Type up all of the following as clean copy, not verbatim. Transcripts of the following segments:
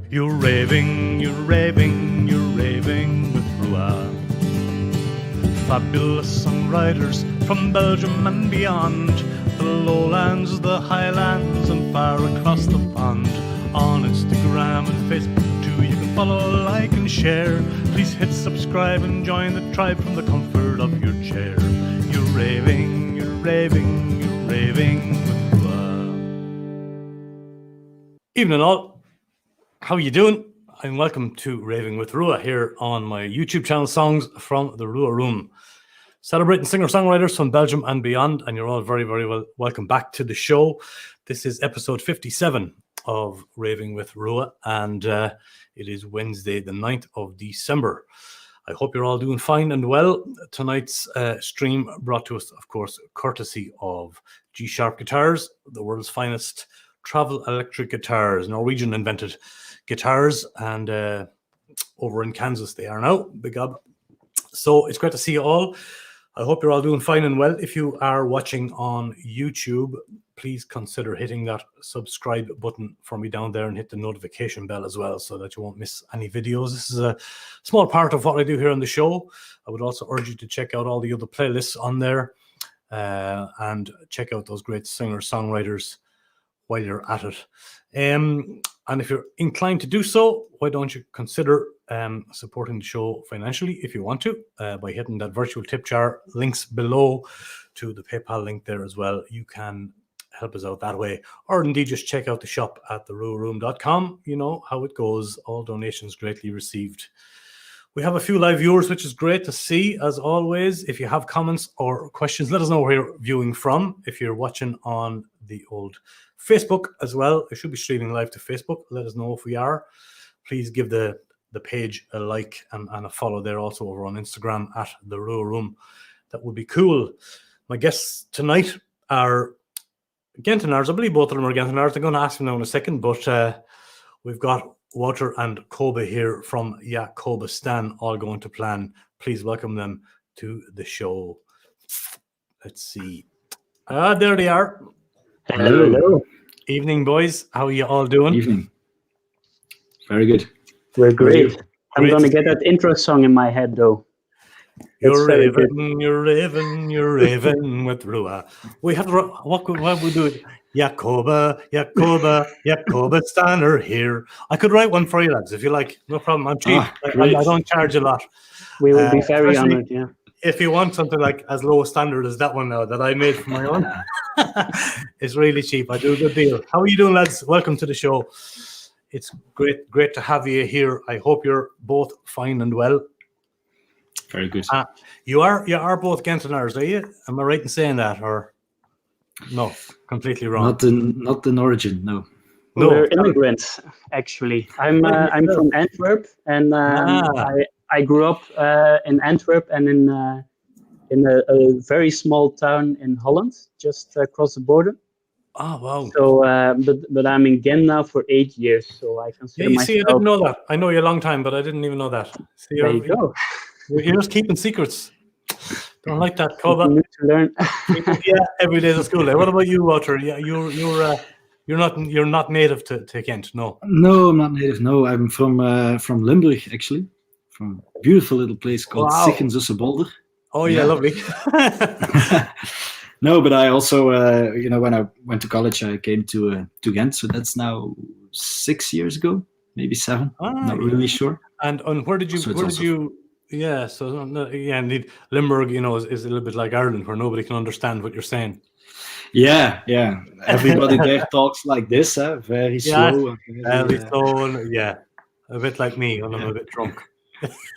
You're raving, you're raving, you're raving with RWR. Fabulous songwriters from Belgium and beyond, the lowlands, the highlands, and far across the pond. On Instagram and Facebook too, you can follow, like, and share. Please hit subscribe and join the tribe from the comfort of your chair. You're raving, you're raving, you're raving with RWR. Evening all. How are you doing? And welcome to Raving with RWR here on my YouTube channel, Songs from the RWR Room. Celebrating singer-songwriters from Belgium and beyond, and you're all very, very welcome back to the show. This is episode 57 of Raving with RWR, and it is Wednesday, the 9th of December. I hope you're all doing fine and well. Tonight's stream brought to us, of course, courtesy of G-Sharp Guitars, the world's finest travel electric guitars, Norwegian-invented guitars, and over in Kansas they are now. Big up. So it's great to see you all. I hope you're all doing fine and well. If you are watching on YouTube, please consider hitting that subscribe button for me down there and hit the notification bell as well so that you won't miss any videos. This is a small part of what I do here on the show. I would also urge you to check out all the other playlists on there and check out those great singer-songwriters while you're at it. And if you're inclined to do so, why don't you consider supporting the show financially if you want to by hitting that virtual tip jar. Links below to the PayPal link there as well. You can help us out that way, or indeed just check out the shop at therwrroom.com. You know how it goes. All donations greatly received. We have a few live viewers, which is great to see, as always. If you have comments or questions, let us know where you're viewing from. If you're watching on the old Facebook as well, I should be streaming live to Facebook. Let us know if we are. Please give the page a like and a follow there, also over on Instagram at the RWR Room. That would be cool. My guests tonight are Gentenars. I believe both of them are Gentenars. I'm going to ask them now in a second, but we've got Wouter and Kobe here from Jakobistan, all going to plan. Please welcome them to the show. Let's see. There they are. Hello. Hello. Evening, boys. How are you all doing? Evening. Very good. We're great. I'm going to get that intro song in my head, though. You're raving, you're raving, you're raving with RWR. We have to, what we do? Jakobistan are here. I could write one for you, lads, if you like. No problem. I'm cheap. I don't charge a lot. We will be very honored, yeah. If you want something like as low a standard as that one now that I made for my own, it's really cheap. I do a good deal. How are you doing, lads? Welcome to the show. It's great to have you here. I hope you're both fine and well. Very good. You are both Gentenars, are you? Am I right in saying that, or no? Completely wrong. Not in origin, no. No, we're immigrants, actually. I'm from Antwerp, and I grew up in Antwerp and in a very small town in Holland, just across the border. Oh, wow. So, but I'm in Ghent now for 8 years, so I consider myself... See, I didn't know that. I know you a long time, but I didn't even know that. See, there you go. You're just keeping secrets. Don't like that, Koba. Need to learn. Yeah, every day at school. What about you, Wouter? Yeah, you're not native to Ghent, no? No, I'm not native. No, I'm from Limburg, actually, from a beautiful little place called Siggenzusse-Bolder. Oh yeah, lovely. No, but I also, when I went to college, I came to Ghent. So that's now 6 years ago, maybe 7. Not really sure. And where did you? Yeah, so indeed, Limburg, is a little bit like Ireland, where nobody can understand what you're saying. Yeah. Everybody there talks like this, very slow. Very slow. Yeah, a bit like me when I'm a bit drunk.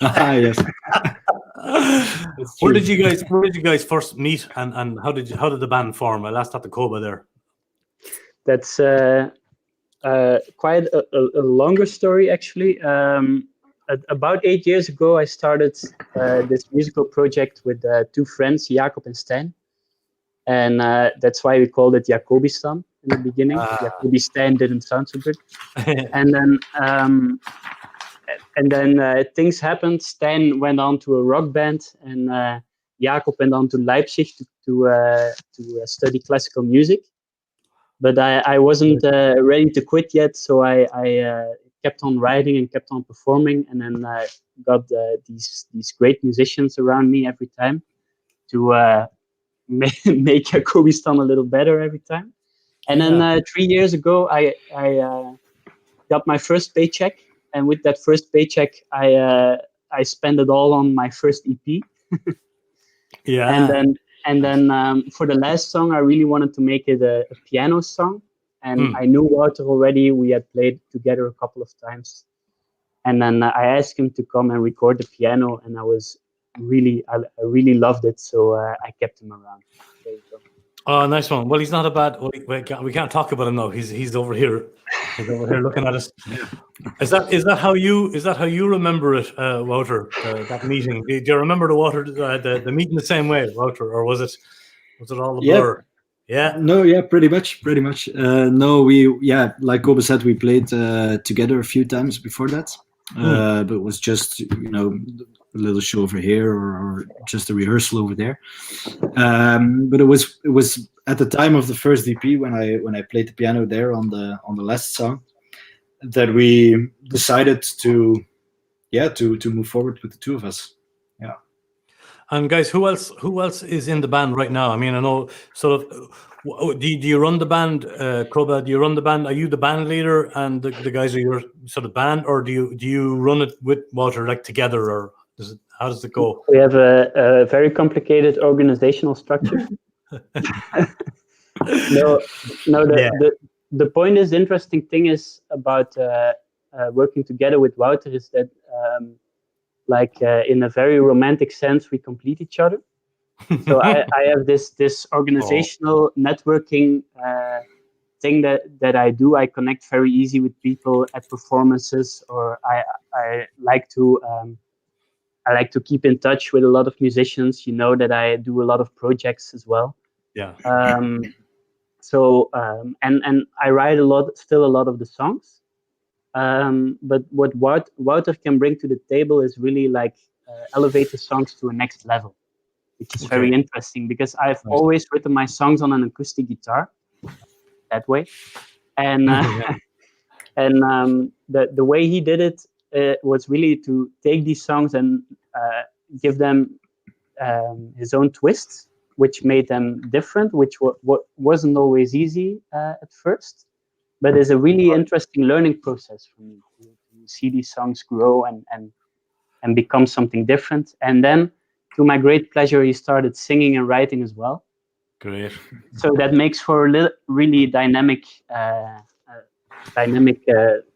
Yes. Where did you guys first meet, and how did the band form? I last had the Koba there. That's quite a longer story, actually. About 8 years ago, I started this musical project with 2 friends, Jakob and Stijn, and that's why we called it Jakobistan in the beginning. Jakobistan didn't sound so good, and then things happened. Stijn went on to a rock band, and Jakob went on to Leipzig to study classical music. But I wasn't ready to quit yet, so I kept on writing and kept on performing, and then got these great musicians around me every time to make Jakobistan a little better every time. And then 3 years ago, I got my first paycheck, and with that first paycheck, I spent it all on my first EP. Yeah. And then for the last song, I really wanted to make it a piano song. And I knew Wouter already. We had played together a couple of times. And then I asked him to come and record the piano, and I really loved it. So I kept him around. There you go. Oh, nice one. Well, he's not a bad. Well, we can't talk about him now. He's over here. He's over here looking at us. Is that how you remember it, Wouter? That meeting? Do you remember the meeting the same way, Wouter, or was it all a blur? Yeah. No, yeah, pretty much. No, like Kobe said, we played together a few times before that, but it was just a little show over here or just a rehearsal over there. But it was at the time of the first EP when I played the piano there on the last song that we decided to move forward with the two of us. Yeah. And guys, who else is in the band right now? I mean, I know sort of. Do you run the band, Kroba? Do you run the band? Are you the band leader and the guys are your sort of band, or do you run it with Wouter like together, or how does it go? We have a very complicated organizational structure. The point is, the interesting thing is about working together with Wouter is that in a very romantic sense, we complete each other. So I have this organizational networking thing that I do. I connect very easy with people at performances, or I like to keep in touch with a lot of musicians. You know that I do a lot of projects as well. Yeah. And I write still a lot of the songs. But what Wouter can bring to the table is really elevate the songs to a next level, which is very interesting because I've always written my songs on an acoustic guitar that way. And the way he did it was really to take these songs and give them his own twists, which made them different, which wasn't always easy at first, but it's a really interesting learning process for me to see these songs grow and become something different. And then, to my great pleasure, he started singing and writing as well. Great. So that makes for a really dynamic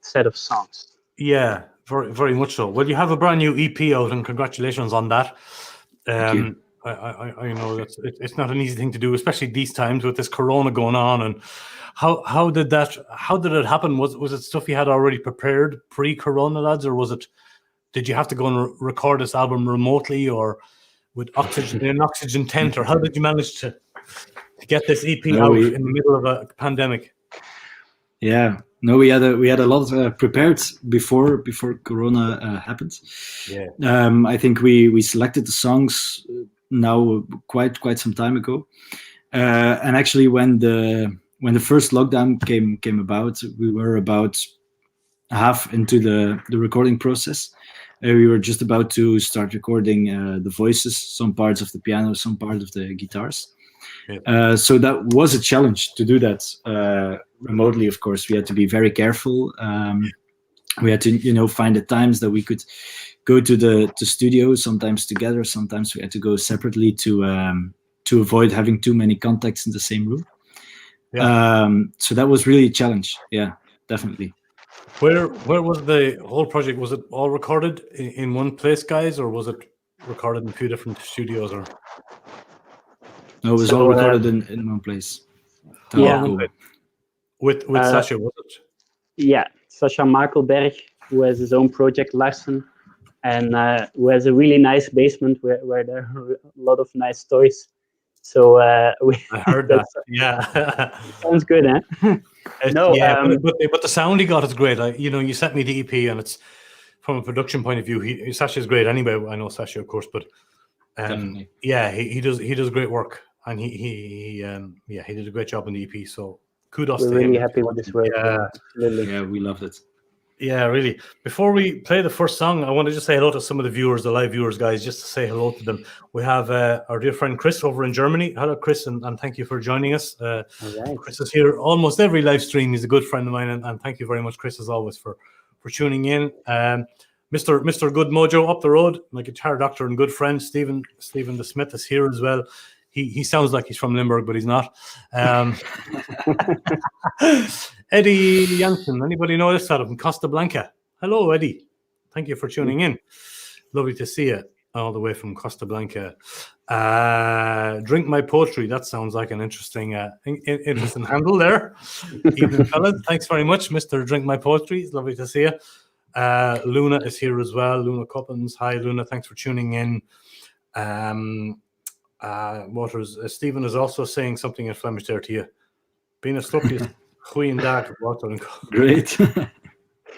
set of songs. Yeah, very, very much so. Well, you have a brand new EP out, and congratulations on that. Thank you. I know it's not an easy thing to do, especially these times with this Corona going on. And how did it happen? Was it stuff you had already prepared pre-Corona, lads, or did you have to go and record this album remotely, or with an oxygen tent, or how did you manage to get this EP out in the middle of a pandemic? Yeah, no, we had a lot prepared before Corona happened. Yeah, I think we selected the songs now quite some time ago, and actually when the first lockdown came about, we were about half into the recording process. We were just about to start recording the voices, some parts of the piano, some part of the guitars. Yeah. So that was a challenge to do that remotely. Of course, we had to be very careful. We had to, find the times that we could go to the studio. Sometimes together, sometimes we had to go separately to avoid having too many contacts in the same room. Yeah. So that was really a challenge. Yeah, definitely. Where was the whole project? Was it all recorded in one place, guys, or was it recorded in a few different studios? Or no, it was all recorded in one place. Yeah, with Sasha, was it? Yeah, Sasha Makelberg, who has his own project, Larsen, and who has a really nice basement where there are a lot of nice toys. So I heard that. Yeah, sounds good, eh? No, yeah, but the sound he got is great. You sent me the EP, and it's from a production point of view. Sasha's great anyway. I know Sasha, of course, but yeah, he does great work, and he did a great job on the EP. So kudos to him. We're really happy with this work. Yeah, yeah, we loved it. Yeah, really. Before we play the first song, I want to just say hello to some of the viewers, the live viewers, guys, just to say hello to them. We have our dear friend Chris over in Germany. Hello, Chris, and thank you for joining us. All right. Chris is here almost every live stream. He's a good friend of mine, and thank you very much, Chris, as always, for tuning in. Mr. Good Mojo up the road, my guitar doctor and good friend, Stephen the Smith is here as well. He sounds like he's from Limburg, but he's not. Eddie Janssen, anybody know this out of Costa Blanca? Hello, Eddie. Thank you for tuning in. Lovely to see you all the way from Costa Blanca. Drink My Poetry. That sounds like an interesting interesting handle there. Evening, fellas. Thanks very much, Mr. Drink My Poetry. It's lovely to see you. Luna is here as well. Luna Coppins. Hi, Luna. Thanks for tuning in. Waters. Stephen is also saying something in Flemish there to you. Being a sloppiest goeiedag, water. Great.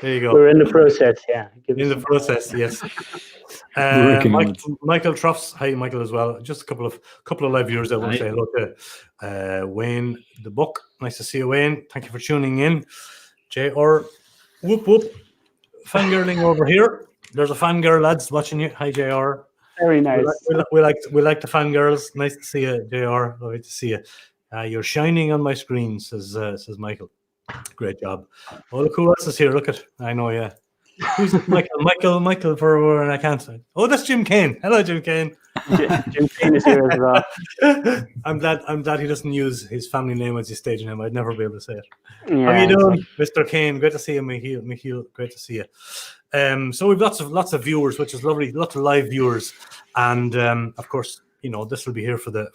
There you go. We're in the process, yeah. In the process, yes. Michael Truffs. Hi, Michael, as well. Just a couple of live viewers I want to say hello to. Wayne the Book. Nice to see you, Wayne. Thank you for tuning in. JR. Whoop whoop. Fangirling over here. There's a fangirl, lads, watching you. Hi, JR. Very nice. We like the fangirls. Nice to see you, JR. Lovely to see you. You're shining on my screen, says Michael. Great job. Oh, look who else is here. Look at. I know, yeah. Who's Michael? Michael for and I can't say. Oh, that's Jim Kane. Hello, Jim Kane. Jim Kane is here as well. I'm glad he doesn't use his family name as his stage name. I'd never be able to say it. Yeah, how you doing, Mr. Kane? Great to see you, Michiel. Great to see you. So we've lots of viewers, which is lovely. Lots of live viewers, and of course, you know, this will be here for the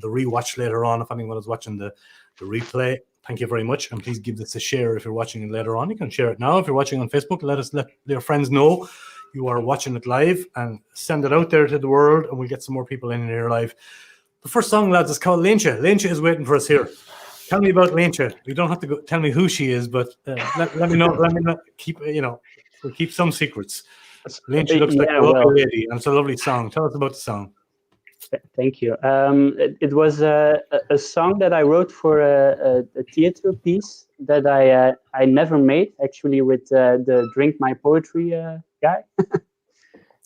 rewatch later on. If anyone is watching the replay, thank you very much, and please give this a share if you're watching it later on. You can share it now if you're watching on Facebook. Let your friends know you are watching it live, and send it out there to the world, and we'll get some more people in here live. The first song, lads, is called Leintje. Leintje is waiting for us here. Tell me about Leintje. You don't have to tell me who she is, but let me know. Let me know. We'll keep some secrets. Leintje looks like a lovely lady, and it's a lovely song. Tell us about the song. Thank you. It was a song that I wrote for a theater piece that I never made, actually, with the Drink My Poetry guy.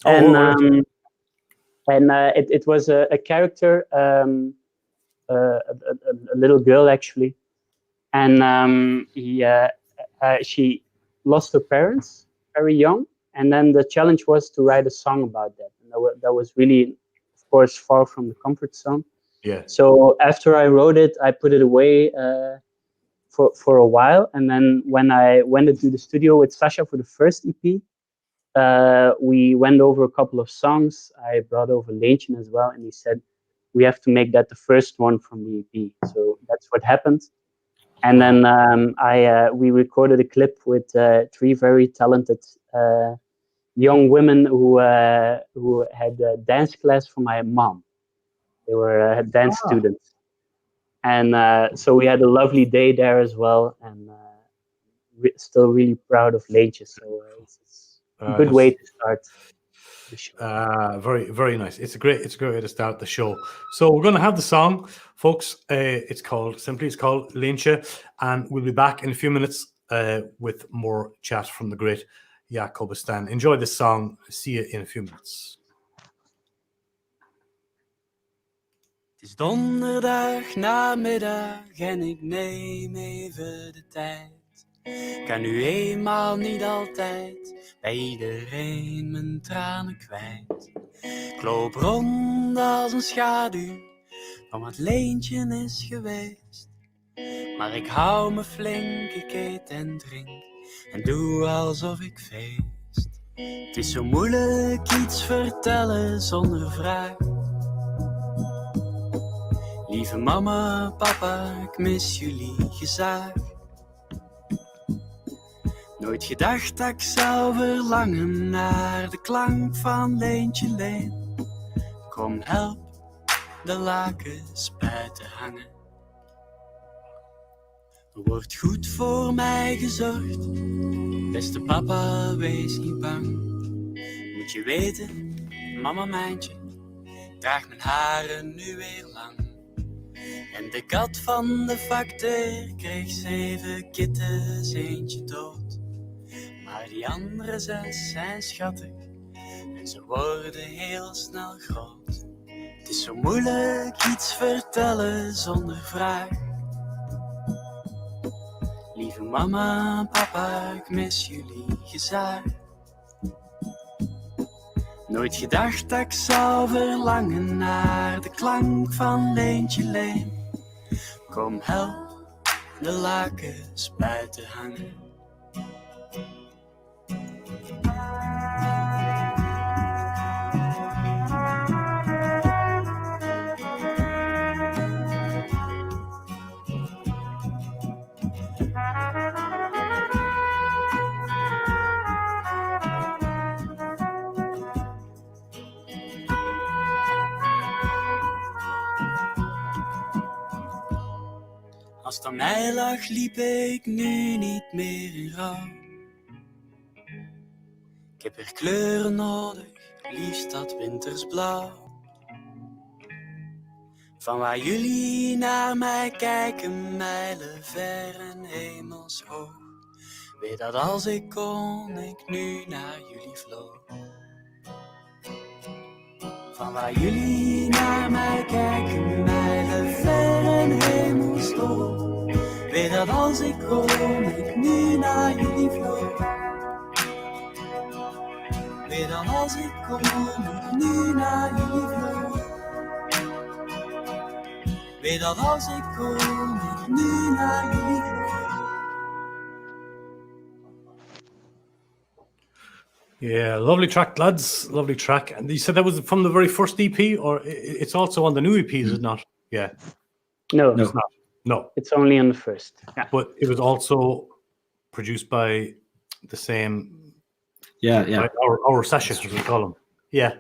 It was a character, a little girl, actually, and she lost her parents very young, and then the challenge was to write a song about that, and that was really, of course, far from the comfort zone. Yeah. So after I wrote it, I put it away for a while, and then when I went into the studio with Sasha for the first EP, we went over a couple of songs. I brought over Leintje as well, and he said we have to make that the first one from the EP. So that's what happened. And then we recorded a clip with 3 very talented young women who had a dance class for my mom. They were dance students, and so we had a lovely day there as well. And still really proud of Leintje. So it's a good way to start the show. Very, very nice. It's a great way to start the show. So we're going to have the song, folks. It's called Leintje, and we'll be back in a few minutes with more chat from the great Jakobistan. Enjoy this song. See you in a few minutes. Het is donderdag namiddag en ik neem even de tijd. Kan nu eenmaal niet altijd bij iedereen mijn tranen kwijt. Ik loop rond als een schaduw van wat Leintje is geweest. Maar ik hou me flink, ik eet en drink en doe alsof ik feest. Het is zo moeilijk iets vertellen zonder vraag. Lieve mama, papa, ik mis jullie gezaag. Nooit gedacht dat ik zou verlangen naar de klank van Leintje Leen. Kom, help de lakens buiten hangen. Er wordt goed voor mij gezorgd. Beste papa, wees niet bang. Moet je weten, mama mijntje, draagt mijn haren nu weer lang. En de kat van de facteur kreeg 7 kittens, eentje dood. Maar Maar die andere 6 zijn schattig en ze worden heel snel groot. Het is zo moeilijk iets vertellen zonder vraag. Lieve mama en papa, ik mis jullie gezaag. Nooit gedacht dat ik zou verlangen naar de klank van Leentje Leen. Kom help de lakens buiten hangen. Als het aan mij lag, liep ik nu niet meer in rouw. Ik heb weer kleuren nodig, liefst dat wintersblauw. Van waar jullie naar mij kijken, mijlen ver en hemelshoog. Weet dat als ik kon, ik nu naar jullie vloog. Van waar jullie naar mij kijken, mijlen ver en hemelshoog. Weet dat als ik kon, ik nu naar jullie vloog. Weet dat als ik kon, ik nu naar jullie vloog. Weet dat als ik kon, ik nu naar jullie vloog. Yeah, lovely track, lads. Lovely track. And you said that was from the very first EP, or it's also on the new EP, is it not? Yeah. No, It's not. No. it's only on the first. Yeah. But it was also produced by the same, Yeah. by our Sasha, as we call him. Yeah.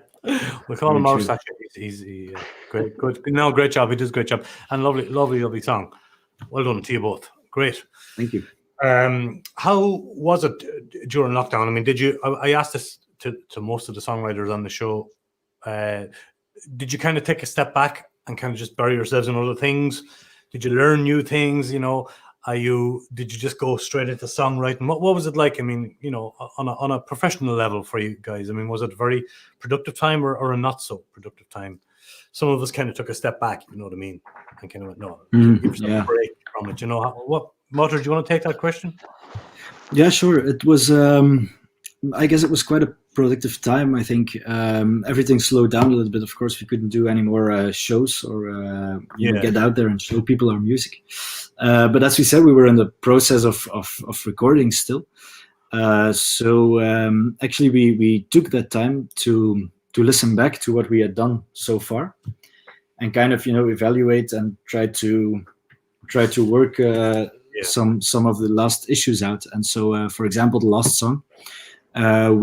We call him Very our true. Sasha. He's great, good. No, great job. He does a great job. And lovely song. Well done to you both. Great. Thank you. How was it during lockdown? I mean, did you? I asked this to most of the songwriters on the show. Did you kind of take a step back and kind of just bury yourselves in other things? Did you learn new things? You know, did you just go straight into songwriting? What was it like? I mean, you know, on a professional level for you guys. I mean, was it a very productive time or a not so productive time? Some of us kind of took a step back. You know what I mean? And kind of went, no, give yourself a break from it. You know what? Motor, do you want to take that question? Yeah, sure. It was, I guess it was quite a productive time. I think everything slowed down a little bit. Of course, we couldn't do any more shows or you know, get out there and show people our music. But as we said, we were in the process of recording still. So actually, we took that time to listen back to what we had done so far and kind of, you know, evaluate and try to work some of the last issues out. And so, for example, the last song, during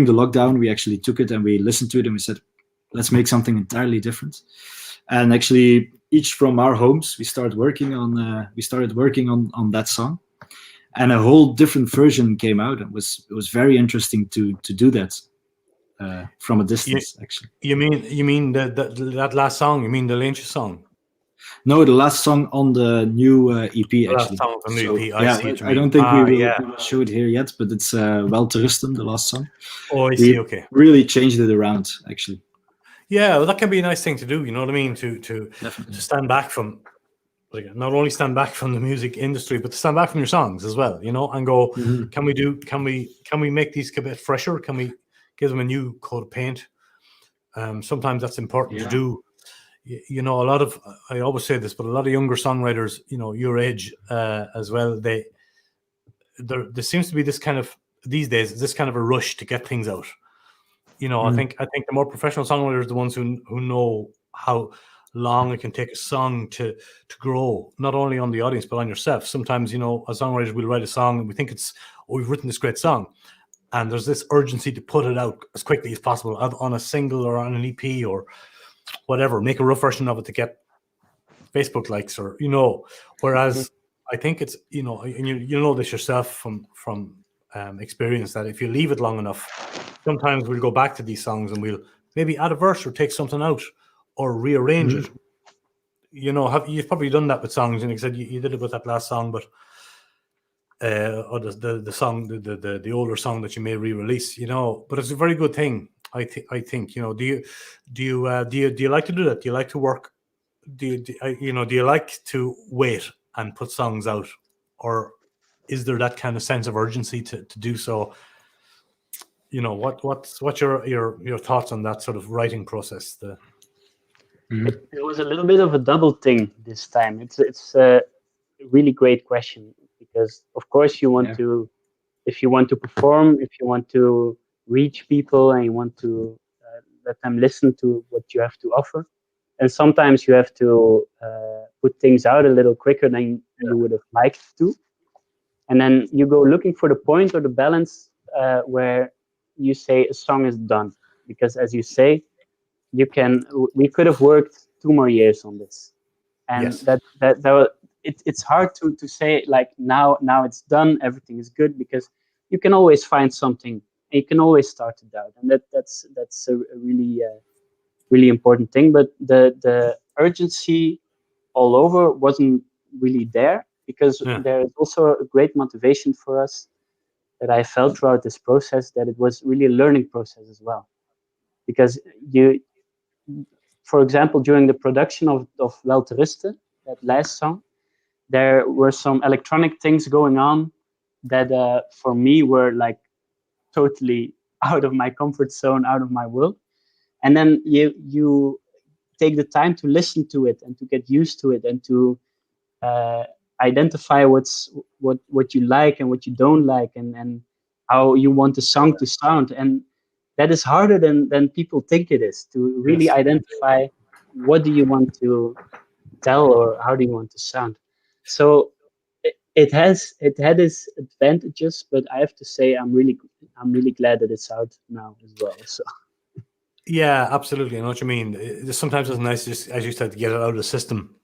the lockdown, we actually took it and we listened to it and we said, let's make something entirely different. And actually, each from our homes, we started working on that song, and a whole different version came out. It was very interesting to do that from a distance. Actually, you mean that last song? You mean the Lynch song? No, the last song on the new EP, actually. Last song on the new EP. I see what you I mean. don't think we will show it here yet, but it's Wel te rusten, the last song. Oh, I see, okay. Really changed it around, actually. Yeah, well, that can be a nice thing to do, you know what I mean? To stand back from, like, not only stand back from the music industry, but to stand back from your songs as well, you know, and go, can we make these a bit fresher? Can we give them a new coat of paint? Sometimes that's important to do. You know, I always say this, but a lot of younger songwriters, you know, your age as well, there seems to be this kind of, these days, this kind of a rush to get things out. You know, I think the more professional songwriters are the ones who know how long it can take a song to grow, not only on the audience, but on yourself. Sometimes, you know, as songwriters, we'll write a song and we think we've written this great song. And there's this urgency to put it out as quickly as possible on a single or on an EP or whatever, make a rough version of it to get Facebook likes, or, you know, whereas I think it's, you know, and you know this yourself from experience, that if you leave it long enough, sometimes we'll go back to these songs and we'll maybe add a verse or take something out or rearrange it. You know, you've probably done that with songs, and you said you did it with that last song, but or the song, the older song that you may re-release, you know. But it's a very good thing. I think, you know. Do you like to do that? Do you like to work? Do you like to wait and put songs out, or is there that kind of sense of urgency to do so? You know, what's your thoughts on that sort of writing process? It was a little bit of a double thing this time. It's a really great question, because of course you want to, if you want to perform, if you want to reach people, and you want to let them listen to what you have to offer, and sometimes you have to put things out a little quicker than you would have liked to, and then you go looking for the point or the balance where you say a song is done, because as you say, we could have worked 2 more years on this, and Yes. it's hard to say like now it's done, everything is good, because you can always find something, and you can always start to doubt, and that's a really important thing. But the urgency all over wasn't really there, because Yeah. there is also a great motivation for us that I felt throughout this process, that it was really a learning process as well, because for example, during the production of Wel te Rusten, that last song, there were some electronic things going on that for me were like totally out of my comfort zone, out of my world. And then you take the time to listen to it and to get used to it, and to uh, identify what you like and what you don't like, and how you want the song to sound. And that is harder than people think it is, to really Yes. identify what do you want to tell, or how do you want to sound. So it had its advantages, but I have to say I'm really glad that it's out now as well. So Yeah, absolutely. I know what you mean. Sometimes it's nice, just as you said, to get it out of the system.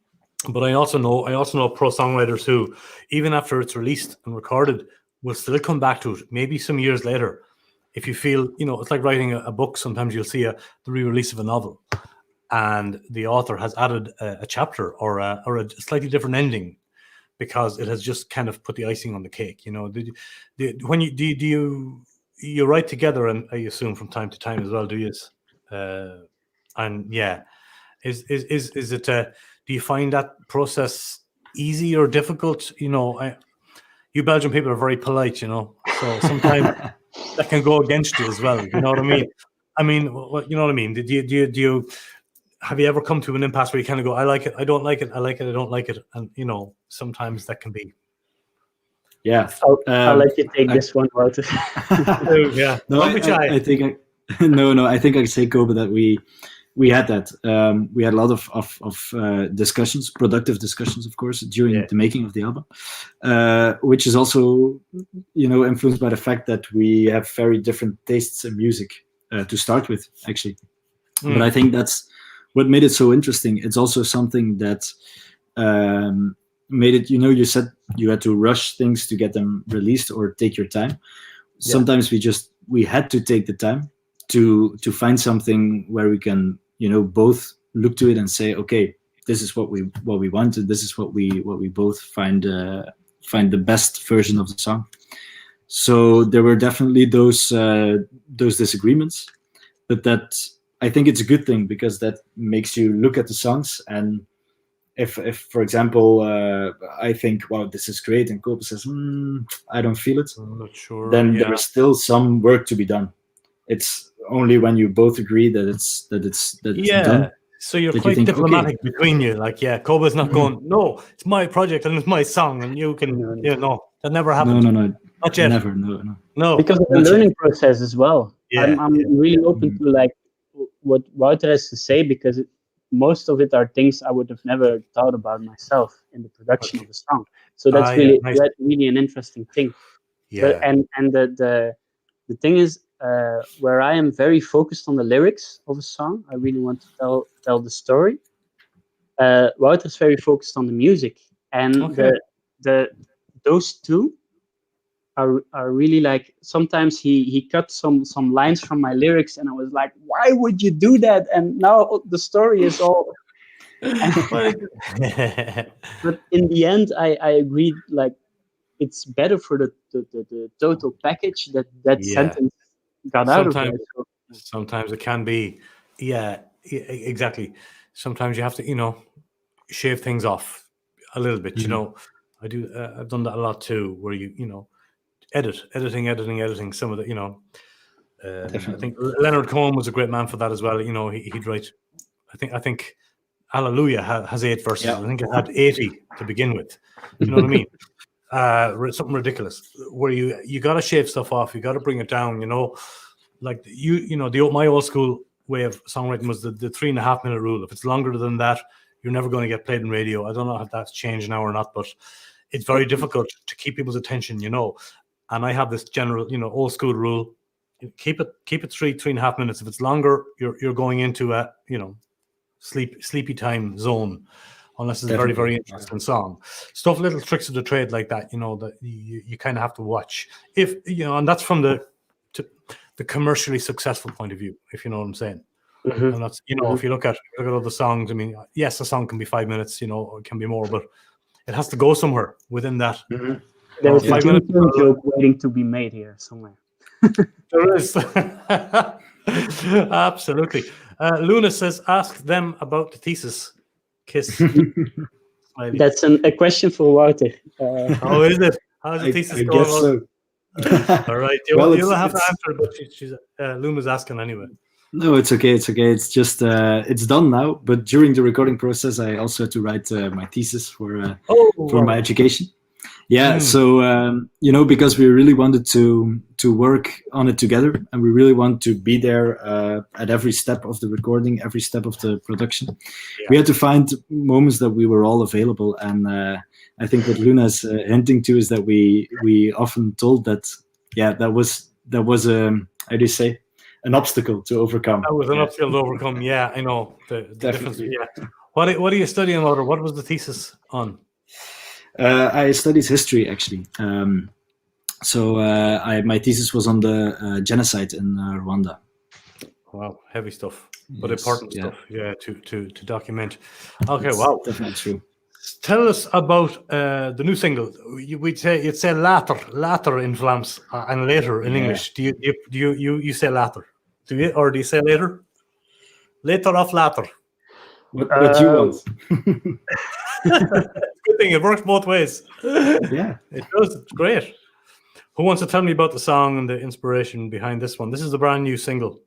But I also know pro songwriters who, even after it's released and recorded, will still come back to it maybe some years later. If you feel, you know, it's like writing a book. Sometimes you'll see the re-release of a novel, and the author has added a chapter or a slightly different ending, because it has just kind of put the icing on the cake. You know, when you do you write together, and I assume from time to time as well, do you? And yeah, is it? Do you find that process easy or difficult? You know, you Belgian people are very polite, you know, so sometimes that can go against you as well. You know what I mean? I mean, you know what I mean? Do you have you ever come to an impasse where you kind of go, I like it, I don't like it, I like it, I don't like it, and you know, sometimes that can be. Yeah. I'll let you take this one, Walter. Yeah. No, I think I think I say, Kobe, that we had that. We had a lot of discussions, productive discussions, of course, during the making of the album, which is also, you know, influenced by the fact that we have very different tastes in music to start with, actually. But I think that's what made it so interesting. It's also something that made it, you know, you said you had to rush things to get them released or take your time. Sometimes we had to take the time to find something where we can, you know, both look to it and say, okay, this is what we want, and this is what we both find the best version of the song. So there were definitely those disagreements, but that, I think it's a good thing, because that makes you look at the songs, and if for example I think, wow, this is great, and Kobe says, I don't feel it, I'm not sure. then there is still some work to be done. It's only when you both agree that it's done. So you're quite diplomatic between you. Like, Kobe's not going, no, it's my project and it's my song, and you can, no, that never happened. No, not yet. Never, no. Because of the learning process as well. Yeah, I'm really open to like what Wouter has to say, because most of it are things I would have never thought about myself in the production of the song. So that's really nice. really an interesting thing. Yeah. But, and the thing is, where I am very focused on the lyrics of a song, I really want to tell the story. Wouter's very focused on the music, and those two are really like, sometimes he cut some lines from my lyrics, and I was like, why would you do that? And now the story is all. But in the end, I agreed, like, it's better for the total package that sentence got out of there. So, sometimes it can be, exactly. Sometimes you have to, shave things off a little bit. I've done that a lot too, where editing some of the, I think Leonard Cohen was a great man for that as well. He'd write, I think Hallelujah has 8 verses. Yeah. I think it had 80 to begin with. You know what I mean? Something ridiculous where you got to shave stuff off. You got to bring it down. Like my old school way of songwriting was the 3.5 minute rule. If it's longer than that, you're never going to get played in radio. I don't know if that's changed now or not, but it's very difficult to keep people's attention. And I have this general, old school rule: keep it 3.5 minutes. If it's longer, you're going into a sleepy time zone, unless it's a very, very interesting song. Little tricks of the trade like that, that you kind of have to watch. If and that's from the commercially successful point of view, if you know what I'm saying. Mm-hmm. And that's if you look at other songs, I mean, yes, a song can be 5 minutes, or it can be more, but it has to go somewhere within that. Mm-hmm. There's a joke waiting to be made here somewhere. There is. Absolutely. Luna says, ask them about the thesis. Kiss. That's a question for Wouter. How is it? How's the thesis going guess on? So. All right. You'll have to answer, but she's Luna's asking anyway. No, it's okay. It's just it's done now. But during the recording process, I also had to write my thesis for my education. Yeah, so because we really wanted to work on it together, and we really want to be there at every step of the recording, every step of the production. Yeah. We had to find moments that we were all available, and I think what Luna's hinting to is that we often told that that was how do you say, an obstacle to overcome. That was an obstacle to overcome. Yeah, I know the difference. Yeah. What are you studying, Wouter? What was the thesis on? I studied history, actually. So my thesis was on the genocide in Rwanda. Wow, heavy stuff, but important stuff. Yeah, to document. Okay, wow, definitely true. Tell us about the new single. You'd say later in Vlaams and later in English. Do you say later? Do you, or do you say later? Later of later. What you want? Good thing it works both ways. Yeah, it does. It's great. Who wants to tell me about the song and the inspiration behind this one? This is the brand new single.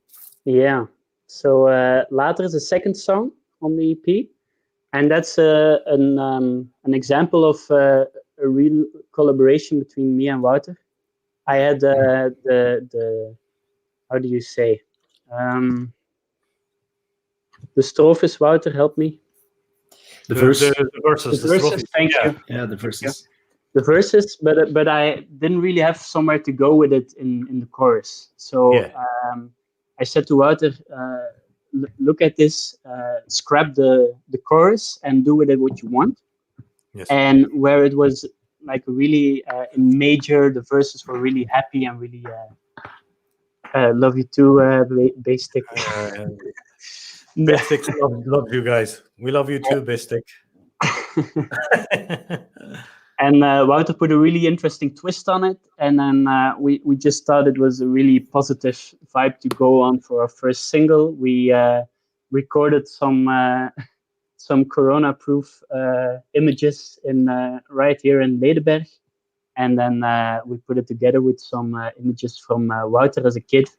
Yeah. So Later is the second song on the EP, and that's an example of a real collaboration between me and Wouter. I had the how do you say, the strophes. Wouter, help me. The verses. The verses. Thank you. Yeah, the verses. The verses, but I didn't really have somewhere to go with it in the chorus. So I said to Wouter, look at this, scrap the chorus and do with it what you want. Yes. And where it was like really in major, the verses were really happy and really love you too, bass stick. Bass stick, love you guys. We love you too, bass stick. And Wouter put a really interesting twist on it, and then we just thought it was a really positive vibe to go on for our first single. We recorded some corona-proof images in right here in Ledenberg, and then we put it together with some images from Wouter as a kid,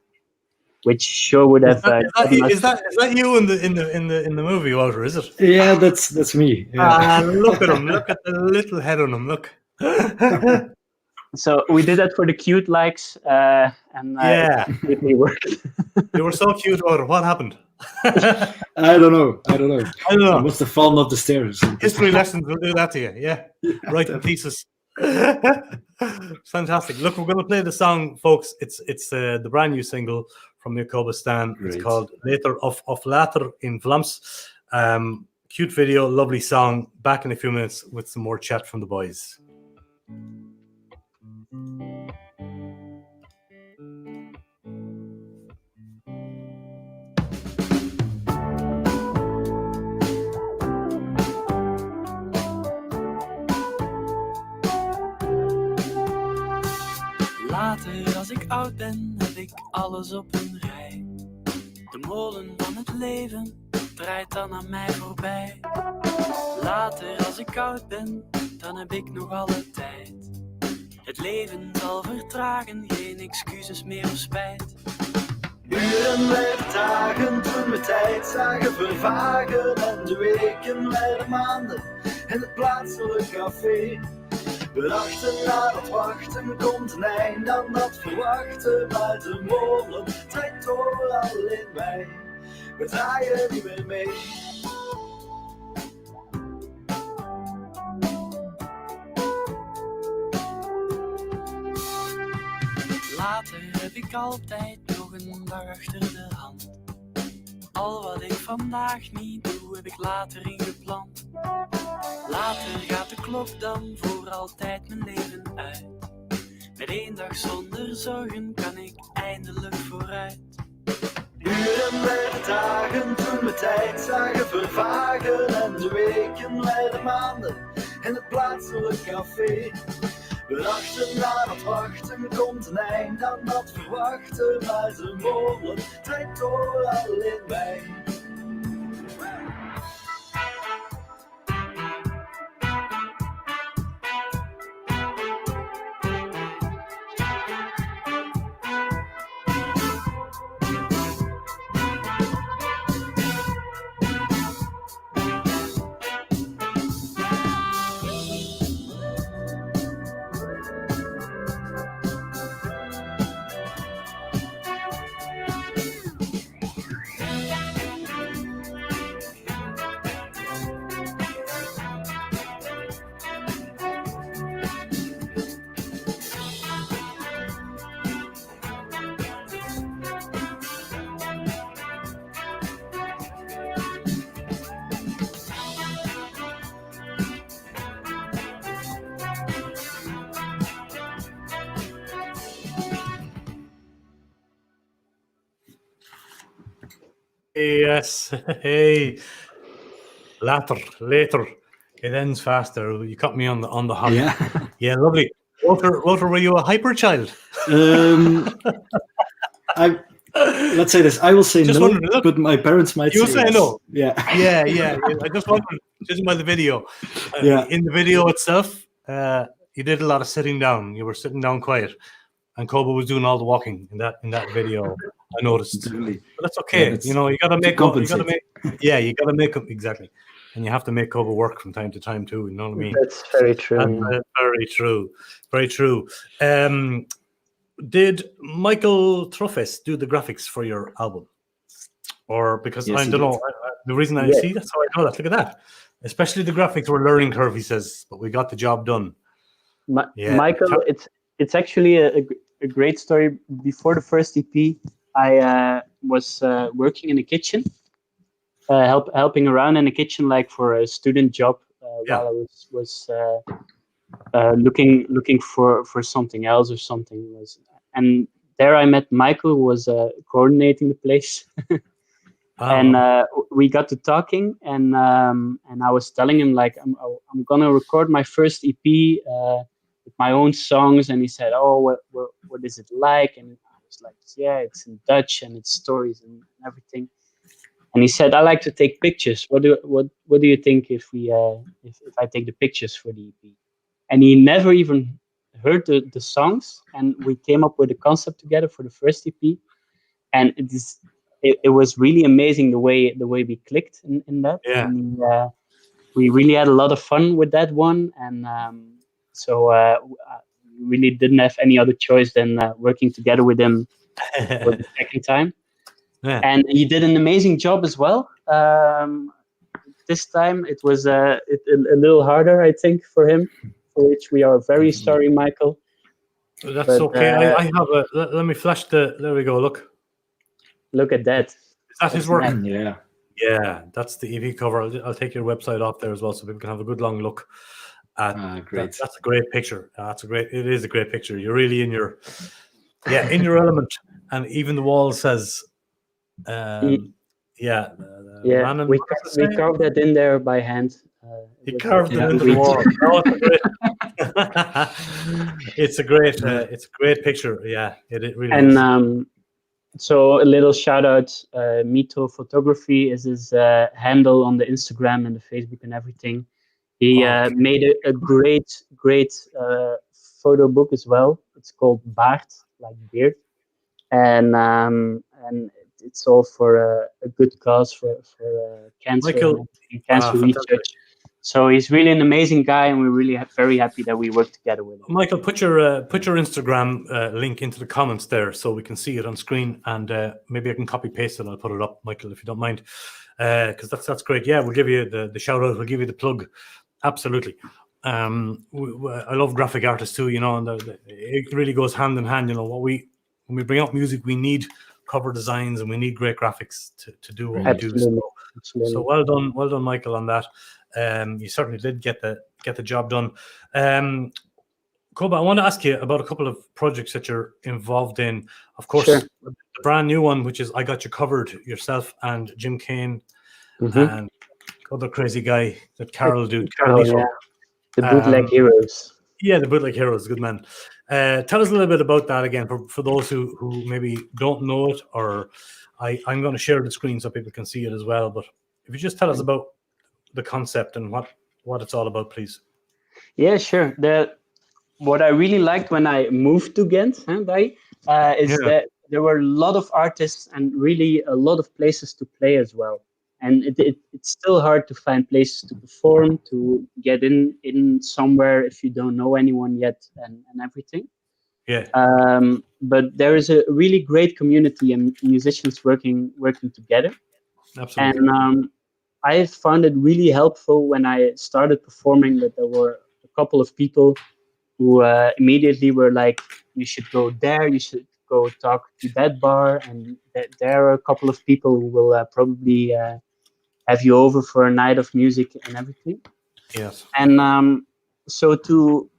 which sure would have. Is that you in the movie, Wouter? Is it? Yeah, that's me. Yeah. Look at him! Look at the little head on him! Look. So we did that for the cute likes, and it worked. You were so cute, Wouter. What happened? I don't know. I must have fallen up the stairs. History lessons will do that to you. Yeah. Writing thesis. Fantastic. Look, we're going to play the song, folks. It's the brand new single from Jakobistan. Great. It's called Later of Later in Vlaams. Cute video, lovely song. Back in a few minutes with some more chat from the boys. Later als ik oud ben, heb ik alles op een rij. De molen van het leven draait dan aan mij voorbij. Later als ik oud ben, dan heb ik nog alle tijd. Het leven zal vertragen, geen excuses meer of spijt. Uren werden dagen toen we tijd zagen vervagen en de weken werden maanden in het plaatselijk café. We dachten na dat wachten komt een eind aan dat verwachten, maar de molen draait door alleen wij. We draaien niet meer mee. Later heb ik altijd nog een dag achter de hand. Al wat ik vandaag niet doe, heb ik later ingepland. Later gaat de klok dan voor altijd mijn leven uit. Met 1 dag zonder zorgen kan ik eindelijk vooruit. Uren werden dagen toen we tijd zagen vervagen en de weken werden maanden in het plaatselijk café. We dachten na dat wachten komt een eind aan dat verwachten, maar de molen draait door alleen wij. Yes. Hey. Later. It ends faster. You caught me on the hop. Yeah. Yeah, lovely. Walter, were you a hyper child? Let's say this. I will say Just no, wondering, look, but my parents might you say say yes. no. Yeah. Yeah. I just wondered, judging by the video. Yeah. In the video itself, you did a lot of sitting down. You were sitting down quiet, and Koba was doing all the walking in that video. I noticed. Definitely. But that's okay. Yeah, you know, you got to make. You got to make them exactly, and you have to make Koba work from time to time too. You know what I mean? That's very true. That's, very true. Very true. Did Michael Truffes do the graphics for your album? Or because Yes, I he don't know, did. the reason I see that's how I know that. Look at that. Especially the graphics were learning curve, he says, but we got the job done. Michael, it's actually a great story. Before the first EP, I was working in a kitchen, helping around in the kitchen, like for a student job, while I was looking for something else or something. And there I met Michael, who was coordinating the place. And we got to talking, and I was telling him, like, I'm gonna record my first EP with my own songs, and he said, "Oh, what is it like?" And I was like, "Yeah, it's in Dutch and it's stories and everything." And he said, "I like to take pictures. What do you think if I take the pictures for the EP?" And he never even heard the songs, and we came up with a concept together for the first EP, and it was really amazing the way we clicked in that. Yeah. And, we really had a lot of fun with that one, and so we really didn't have any other choice than working together with him for the second time. Yeah. And he did an amazing job as well. This time it was a little harder, I think, for him, for which we are very sorry, Michael. That's okay. I have let me flash there we go, look at that. Is that his work? Yeah. Yeah, that's the EP cover. I'll take your website off there as well, so people can have a good long look at. Great. That's a great picture. It is a great picture. You're really in your element, and even the wall says, we carved that in there by hand. He carved it into the wall. No, It's a great picture. Yeah, it really And is. so a little shout out, Mito Photography is his handle on the Instagram and the Facebook and everything. He Okay. made a great photo book as well. It's called Baard, like beard, and it's all for a good cause for cancer and Michael, everything, cancer fantastic. research. So he's really an amazing guy, and we're really very happy that we work together with him. Michael, put your Instagram link into the comments there so we can see it on screen, and maybe I can copy paste it and I'll put it up, Michael, if you don't mind, because that's great. Yeah, we'll give you the shout out, we'll give you the plug. Absolutely. I love graphic artists too, and it really goes hand in hand. When we bring out music, we need cover designs and we need great graphics to do what we do. So well done, Michael, on that. You certainly did get the job done. Koba, I want to ask you about a couple of projects that you're involved in. Of course, Sure. the brand new one, which is I Got You Covered, yourself and Jim Kane and other crazy guy that Carol do. Yeah. The Bootleg Heroes. Yeah, the Bootleg Heroes, good man. Tell us a little bit about that again for those who maybe don't know it, or I'm going to share the screen so people can see it as well. But if you just tell us about the concept and what it's all about, please. Yeah, sure. What I really liked when I moved to Ghent, is that there were a lot of artists and really a lot of places to play as well. And it's still hard to find places to perform, to get in somewhere if you don't know anyone yet and everything. Yeah. But there is a really great community and musicians working together. Absolutely. And I found it really helpful when I started performing that there were a couple of people who immediately were like, you should go there, you should go talk to that bar, and there are a couple of people who will probably have you over for a night of music and everything. Yes. And so to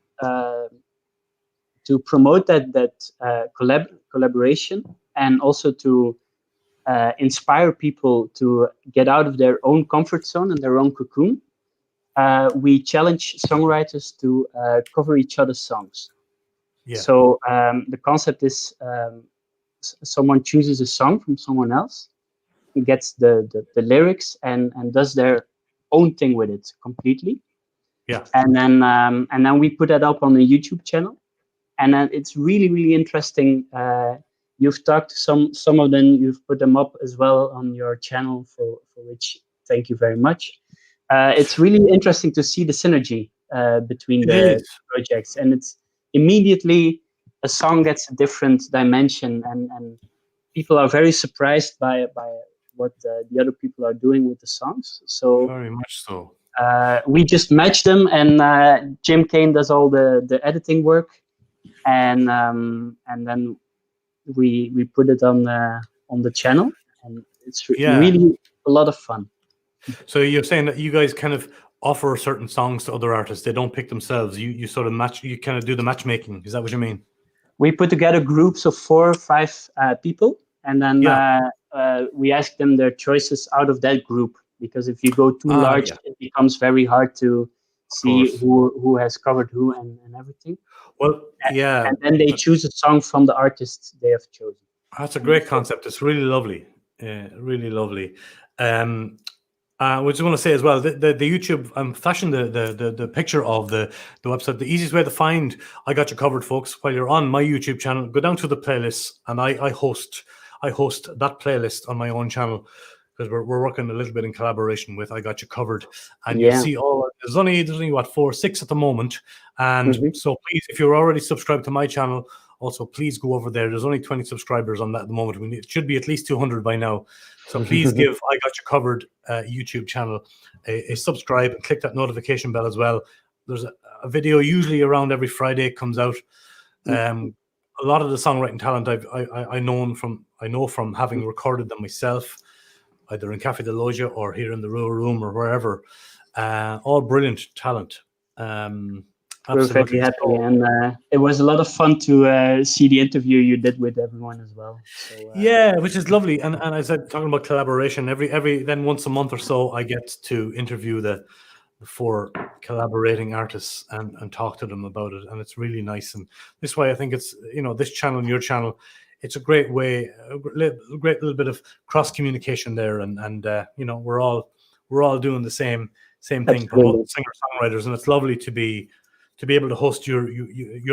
promote that collaboration, and also to inspire people to get out of their own comfort zone and their own cocoon, we challenge songwriters to cover each other's songs. Yeah. So the concept is someone chooses a song from someone else, gets the lyrics and does their own thing with it completely. Yeah. And then we put that up on the YouTube channel, and then it's really, really interesting. You've talked to some of them, you've put them up as well on your channel, for which thank you very much. It's really interesting to see the synergy between the projects, and it's immediately a song gets a different dimension, and people are very surprised by what the other people are doing with the songs. So very much so. We just match them, and Jim Kane does all the editing work, and then we put it on the channel, and it's really a lot of fun. So you're saying that you guys kind of offer certain songs to other artists; they don't pick themselves. You sort of match. You kind of do the matchmaking. Is that what you mean? We put together groups of 4 or 5 people, and then we ask them their choices out of that group. Because if you go too large, it becomes very hard to see who has covered who and everything. Well, yeah. And then they choose a song from the artist they have chosen. That's a great concept. It's really lovely. Really lovely. We just want to say as well, the YouTube, I'm flashing the picture of the website. The easiest way to find I Got You Covered, folks, while you're on my YouTube channel, go down to the playlist, and I host that playlist on my own channel, because we're working a little bit in collaboration with I Got You Covered, and you see there's only what 4 or 6 at the moment, and so please, if you're already subscribed to my channel, also please go over there. There's only 20 subscribers on that at the moment. It should be at least 200 by now. So please give I Got You Covered YouTube channel a subscribe, and click that notification bell as well. There's a video usually around every Friday comes out. A lot of the songwriting talent I know from having recorded them myself, either in Café de Loja or here in the RWR Room or wherever. All brilliant talent. We're very happy, and it was a lot of fun to see the interview you did with everyone as well. So, which is lovely. And I said, talking about collaboration, every then once a month or so, I get to interview the for collaborating artists and talk to them about it, and it's really nice. And this is why I think it's, this channel and your channel, it's a great way, a great little bit of cross communication there, and we're all doing the same thing, promoting singer-songwriters, and it's lovely to be able to host your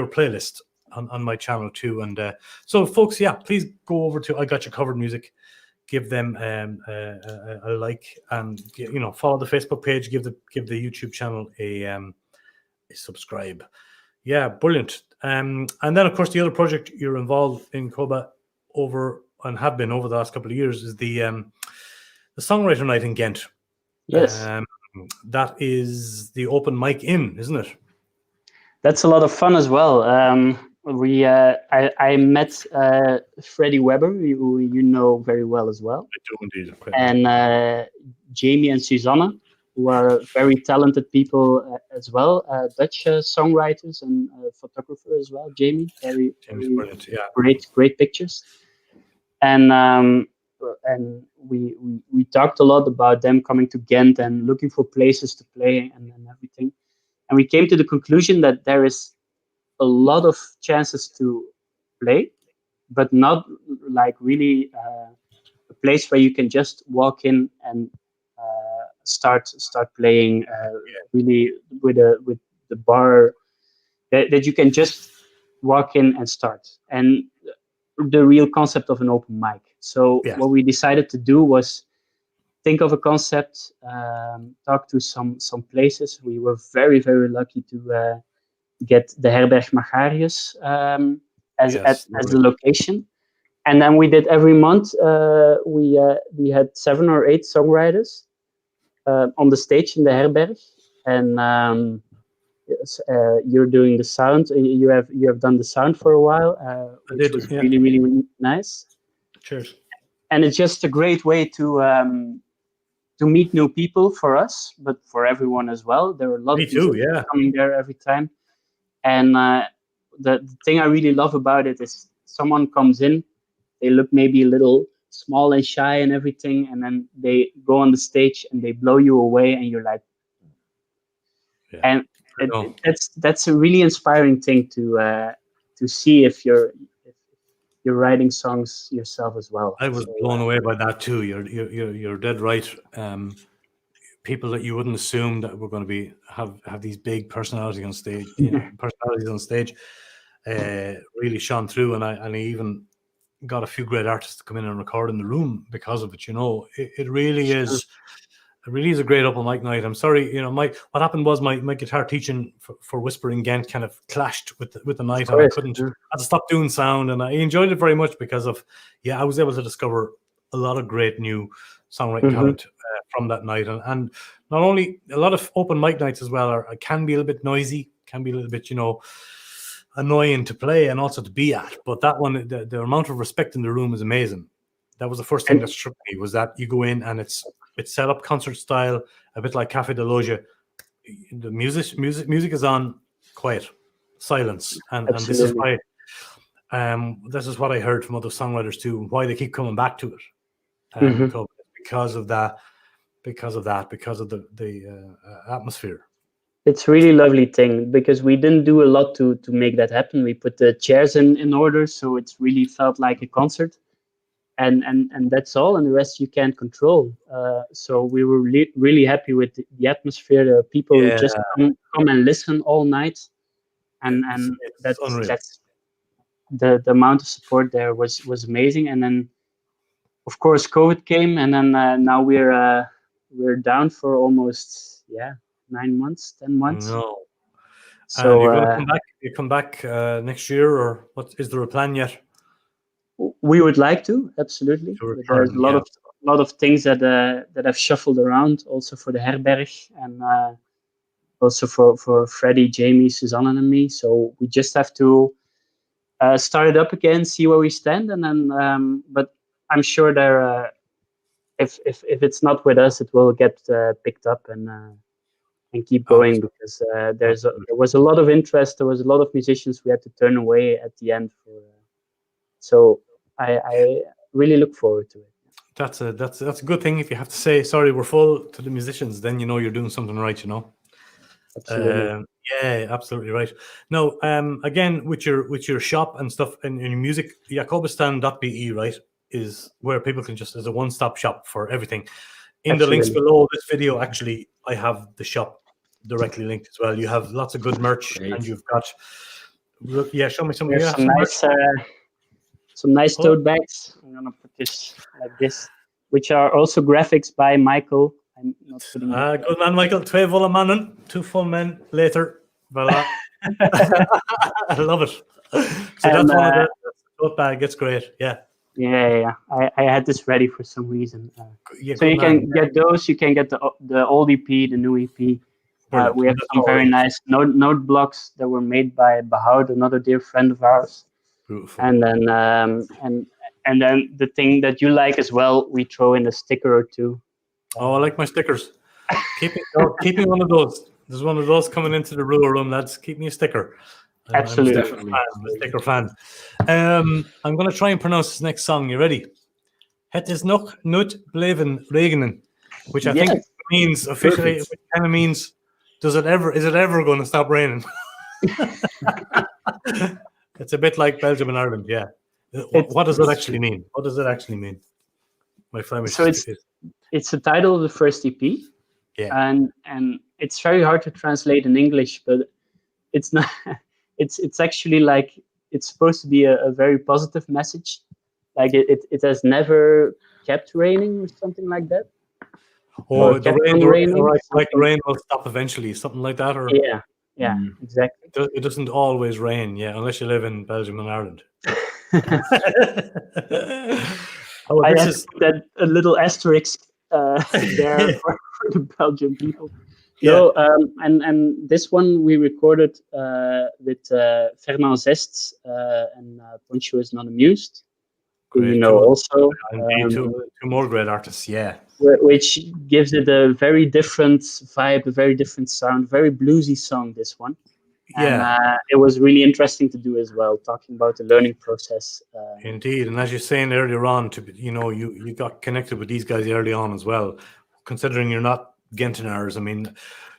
playlist on my channel too. And so folks, please go over to I Got You Covered Music, give them a like, and follow the Facebook page, give the YouTube channel a subscribe. Yeah, brilliant. And then of course the other project you're involved in, Koba, have been over the last couple of years, is the Songwriter Night in Ghent. Yes. That is the open mic in, isn't it? That's a lot of fun as well. I met Freddie Weber, who you know very well as well. I do indeed. And Jamie and Susanna, who are very talented people as well, Dutch songwriters and photographer as well. Jamie, very brilliant. Yeah, great pictures. And we talked a lot about them coming to Ghent and looking for places to play and everything. And we came to the conclusion that there is a lot of chances to play, but not like really a place where you can just walk in and start playing really with the bar, that you can just walk in and start, and the real concept of an open mic. So what we decided to do was think of a concept, talk to some places. We were very, very lucky to get the Herberg Magarius as the location. And then we did every month, we had 7 or 8 songwriters on the stage in the Herberg. And you're doing the sound. You have done the sound for a while, which was really, really, really nice. Cheers. And it's just a great way to meet new people for us, but for everyone as well. There are a lot of people coming there every time. And the thing I really love about it is someone comes in, they look maybe a little small and shy and everything, and then they go on the stage and they blow you away, and you're like, and that's a really inspiring thing to see if you're writing songs yourself as well. I was blown away by that too. You're dead right. People that you wouldn't assume that were going to have these big personalities on stage, really shone through, and I even got a few great artists to come in and record in the room because of it. It really is. It really is a great open mic night. I'm sorry, what happened was my guitar teaching for Whispering Ghent kind of clashed with the night, and I had to stop doing sound, and I enjoyed it very much because of I was able to discover a lot of great new songwriting talent from that night, and not only a lot of open mic nights as well can be a little bit noisy, can be a little bit annoying to play and also to be at, but that one, the amount of respect in the room is amazing. That was the first thing that struck me, was that you go in and it's set up concert style, a bit like Café de Loge. The music is on, quiet, silence, and this is why this is what I heard from other songwriters too, why they keep coming back to it, because of that, because of the atmosphere. It's really lovely thing, because we didn't do a lot to make that happen. We put the chairs in order, so it's really felt like a concert. And that's all, and the rest you can't control. So we were really happy with the atmosphere. People just come and listen all night, and that's the amount of support there was amazing. And then, of course, COVID came, and then now we're down for almost 9 months, 10 months. No. So you're going to come back next year, or what? Is there a plan yet? We would like to, absolutely. There's a lot of things that have shuffled around, also for the Herberg, and also for Freddie, Jamie, Susanna, and me. So we just have to start it up again, see where we stand, and then. But I'm sure there, if it's not with us, it will get picked up and keep going, because there was a lot of interest. There was a lot of musicians we had to turn away at the end for. So I really look forward to it. That's a good thing. If you have to say sorry, we're full to the musicians, then you're doing something right. Absolutely. Yeah, absolutely right. Now, again, with your shop and stuff and your music, Jakobistan.be, right, is where people can just as a one-stop shop for everything. In the links Absolutely. below this video, actually, I have the shop directly linked as well. You have lots of good merch, Great. and you've got, yeah, show me some. There's Yeah, some merch. nice Oh. tote bags. I'm gonna put this like this, which are also graphics by Michael. I'm not putting. Good man, Michael. 2 volle mannen, 2 full men later. Voila. I love it. So And, that's one of the tote bag. It's great. Yeah. Yeah. I had this ready for some reason. Yeah, So good you man. can get those. You can get the old EP, the new EP. Brilliant. We have That's some all very right. nice note blocks that were made by Bahoud, another dear friend of ours. Beautiful. And then and then the thing that you like as well, we throw in a sticker or two. Oh, I like my stickers. Keep me one of those. There's one of those coming into the RWR room, lads. Keep me a sticker. Absolutely. I'm a sticker fan. I'm going to try and pronounce this next song. You ready? Het is nog nooit blijven regenen, which I think means officially, Perfect. it kind of means, is it ever going to stop raining? It's a bit like Belgium and Ireland, yeah. What does it actually mean? What does it actually mean? My Flemish. So it's the title of the first EP. Yeah. And it's very hard to translate in English, but it's not. It's actually like it's supposed to be a very positive message. Like it has never kept raining or something like that. Or the rain, like the something. rain will stop eventually, something like that. Or Yeah, exactly. it doesn't always rain, yeah, unless you live in Belgium and Ireland. Oh, I this had is to put that a little asterisk there for the Belgian people. Yeah. No, and this one we recorded with Fernand Zest and Poncho is Not Amused, who you great. know also. And two more great artists, yeah. Which gives it a very different vibe, a very different sound, very bluesy song, this one. Yeah. And it was really interesting to do as well, talking about the learning process. Indeed, and as you're saying earlier on, you got connected with these guys early on as well. Considering you're not Gentinars, I mean,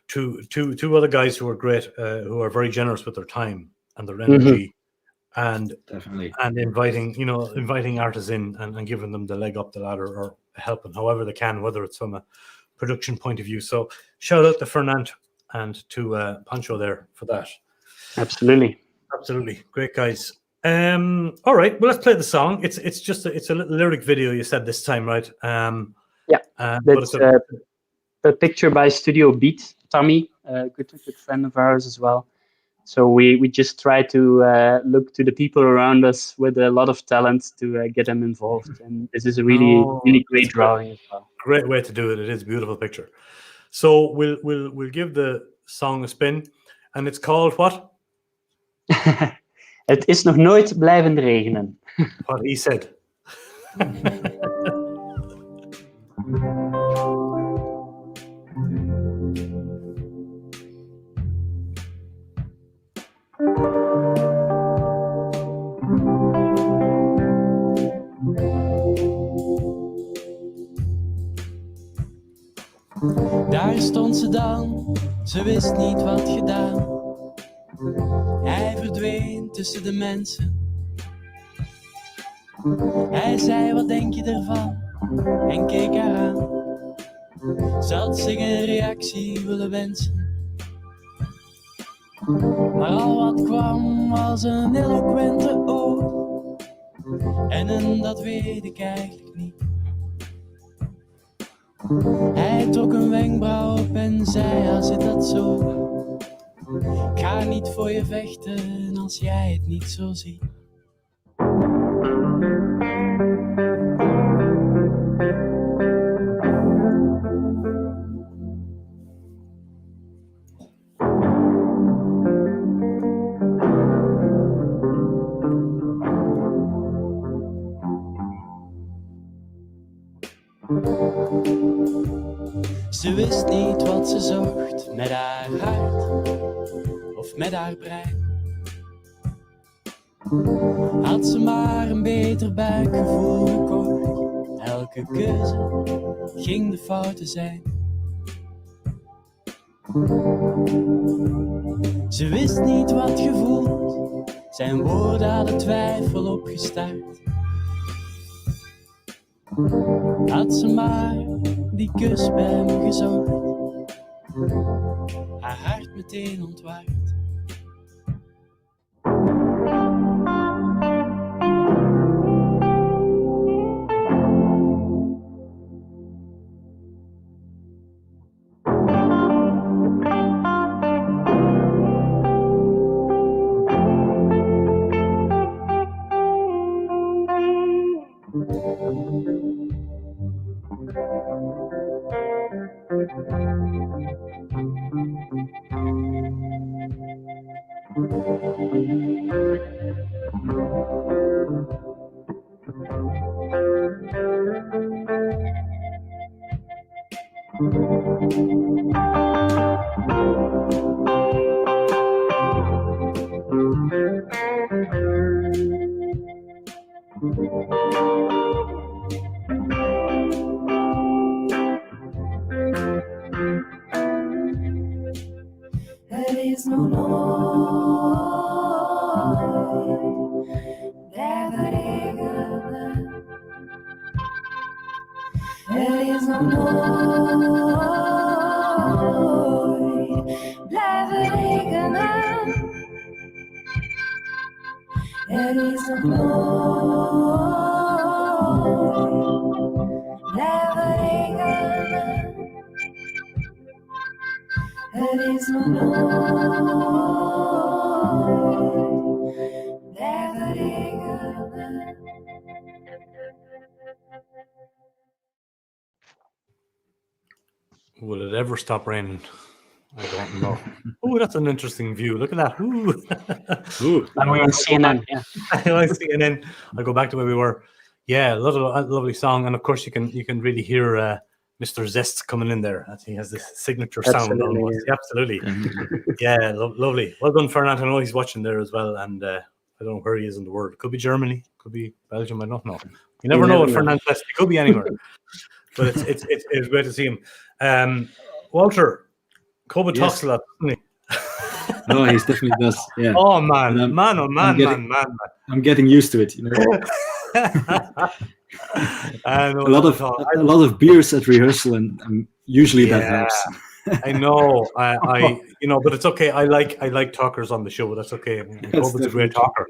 two other guys who are great, who are very generous with their time and their energy, and Definitely. and inviting artists in and giving them the leg up the ladder or helping however they can, whether it's from a production point of view. So shout out to Fernand and to Pancho there for that. Absolutely Great guys. All right, well, let's play the song. It's a little lyric video, you said this time, right? That's a picture by Studio Beat, Tommy, a good friend of ours as well. So we just try to look to the people around us with a lot of talent to get them involved, and this is a really great drawing as well. Great way to do it. It is a beautiful picture. So we'll give the song a spin, and it's called what? Het is nog nooit blijven regenen. What he said. Daar stond ze dan, ze wist niet wat gedaan. Hij verdween tussen de mensen. Hij zei, wat denk je ervan? En keek haar aan. Ze had zich een reactie willen wensen. Maar al wat kwam was een eloquente oog. En dat weet ik eigenlijk niet. Hij trok een wenkbrauw op en zei, ja, zit dat zo? Ik ga niet voor je vechten als jij het niet zo ziet. Ze wist niet wat ze zocht met haar hart of met haar brein. Had ze maar een beter buikgevoel gekocht, elke keuze ging de foute zijn. Ze wist niet wat gevoeld, zijn woorden hadden twijfel opgestart. Had ze maar die kus bij me gezocht, haar hart meteen ontwaard. Er is nog nooit blijven regenen. Er is nog nooit blijven regenen. Er is nog nooit blijven regenen. Er is nog nooit blijven regenen. Will it ever stop raining? I don't know. Oh, that's an interesting view. Look at that. Ooh. Ooh. And we on CNN, yeah. I see, and then I'll go back to where we were. Yeah, lovely song, and of course you can really hear Mr. Zest coming in there. I think he has this signature sound. Absolutely, Almost. Yeah. Absolutely. Yeah, lovely. Well done, Fernand. I know he's watching there as well, and I don't know where he is in the world. Could be Germany, could be Belgium. I don't know. You never know with Fernand Zest. He could be anywhere. But it's great to see him. Walter, Koba talks a lot, doesn't he? No, he definitely does. Yeah. Oh man, man. I'm getting used to it. You know. I know a lot of beers at rehearsal, and usually that helps. I know, I but it's okay. I like talkers on the show, but that's okay. Koba's a great talker.